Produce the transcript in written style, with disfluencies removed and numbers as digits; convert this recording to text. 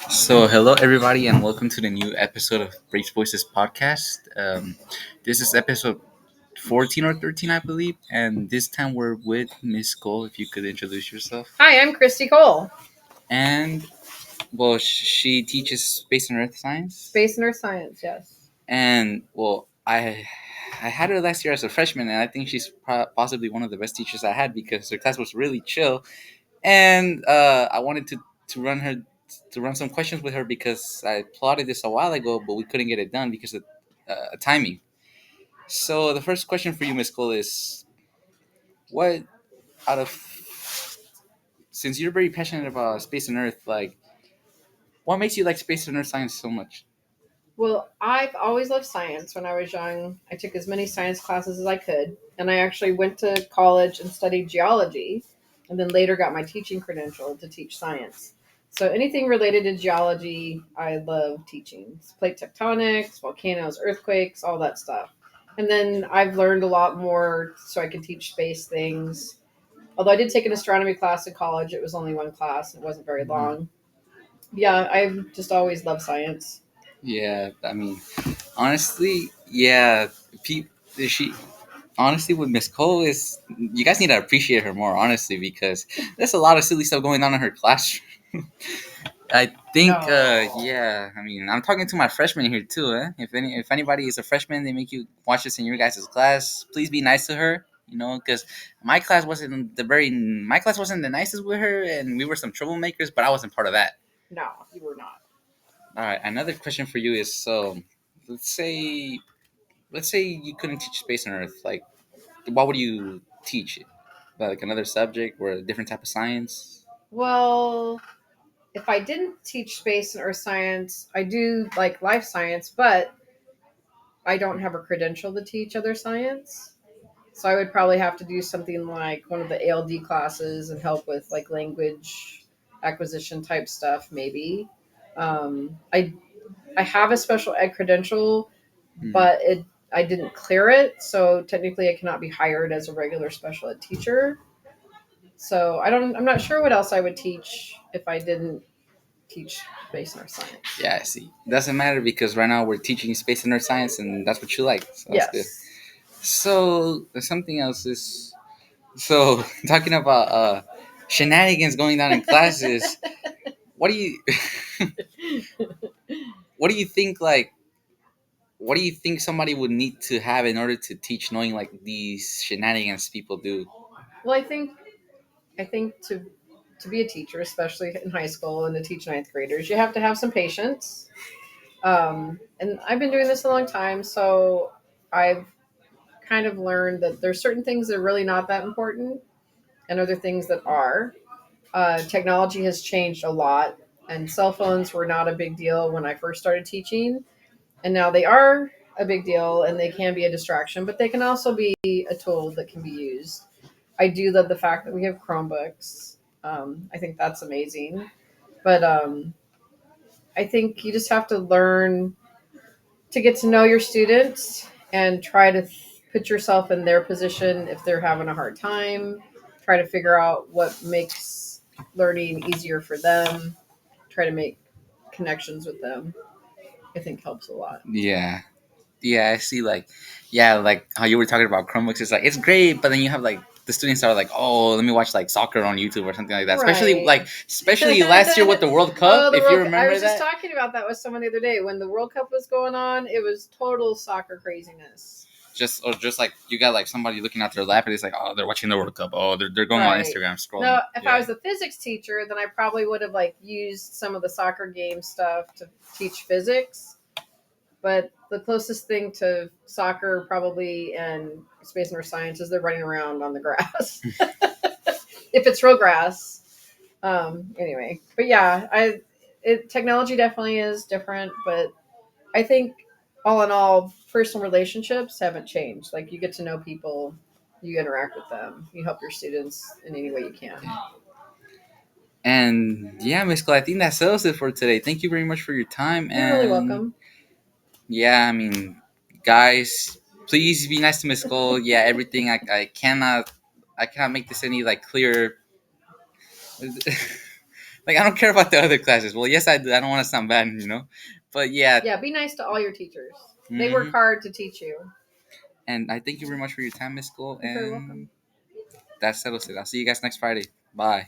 So, hello everybody, and welcome to the new episode of Brace Voices podcast. This is episode 14 or 13, I believe, and this time we're with Miss Cole. If you could introduce yourself. Hi, I'm Christy Cole, And well, she teaches space and earth science. Space and Earth Science, yes. And well, I had her last year as a freshman, and I think she's possibly one of the best teachers I had because her class was really chill. And I wanted to run her to run some questions with her because I plotted this a while ago, but we couldn't get it done because of timing. So the first question for you, Miss Cole, is what out of since you're very passionate about space and Earth, like what makes you like space and Earth science so much? Well, I've always loved science. When I was young, I took as many science classes as I could, and I actually went to college and studied geology, and then later got my teaching credential to teach science. So anything related to geology, I love teaching. Plate tectonics, volcanoes, earthquakes, all that stuff. And then I've learned a lot more so I can teach space things. Although I did take an astronomy class in college, it was only one class, it wasn't very long. Yeah, I've just always loved science. Yeah, I mean, honestly, yeah, she honestly with Miss Cole is you guys need to appreciate her more honestly because there's a lot of silly stuff going on in her classroom. I think, No. yeah. I mean, I'm talking to my freshmen here too. If anybody is a freshman, they make you watch this in your guys' class. Please be nice to her. You know, because my class wasn't the nicest with her, and we were some troublemakers. But I wasn't part of that. No, you were not. All right. Another question for you is so, let's say let's say you couldn't teach space on Earth. Like, what would you teach? Like another subject or a different type of science? Well, if I didn't teach space and earth science, I do like life science, but I don't have a credential to teach other science. So I would probably have to do something like one of the ALD classes and help with like language acquisition type stuff, maybe. I have a special ed credential, Hmm. but I didn't clear it, so technically I cannot be hired as a regular special ed teacher. So I'm not sure what else I would teach if I didn't teach space and earth science. Yeah, I see. Doesn't matter because right now we're teaching space and earth science, and that's what you like. So that's good. Yes. So there's something else is so talking about shenanigans going down in classes. What do you what do you think like? What do you think somebody would need to have in order to teach, knowing like these shenanigans people do? Well, I think to be a teacher, especially in high school and to teach ninth graders, you have to have some patience. And I've been doing this a long time, so I've kind of learned that there's certain things that are really not that important, and other things that are. Technology has changed a lot, and cell phones were not a big deal when I first started teaching, and now they are a big deal, and they can be a distraction, but they can also be a tool that can be used. I do love the fact that we have Chromebooks. I think that's amazing, but I think you just have to learn to get to know your students and try to put yourself in their position if they're having a hard time. Try to figure out what makes learning easier for them. Try to make connections with them. I think helps a lot. Yeah, yeah, I see. Like, yeah, like how you were talking about Chromebooks. It's like it's great, but then you have like the students are like, oh, let me watch like soccer on YouTube or something like that. Right. Especially last year with the World Cup, Oh, the if you World Cup. I remember was just that. talking about that with someone the other day. When the World Cup was going on, it was total soccer craziness. Just like you got like somebody looking at their lap and it's like, oh, they're watching the World Cup. Oh, they're going on Right. Instagram scrolling. Now, if I was a physics teacher, then I probably would have like used some of the soccer game stuff to teach physics. But the closest thing to soccer, probably, and space and earth science is they're running around on the grass. If it's real grass. Anyway, but yeah, technology definitely is different, but I think all in all, personal relationships haven't changed. Like you get to know people, you interact with them, you help your students in any way you can. And yeah, Miss Cole, I think that settles it for today. Thank you very much for your time. You're really And welcome. yeah, I mean, guys, please be nice to Miss Cole. Yeah, everything I cannot make this any like clear. Like I don't care about the other classes. Well, yes, I do. I don't want to sound bad, but yeah. Yeah, be nice to all your teachers. They work Hmm. hard to teach you. And I thank you very much for your time, Miss School. You're very welcome. And that settles it. I'll see you guys next Friday. Bye.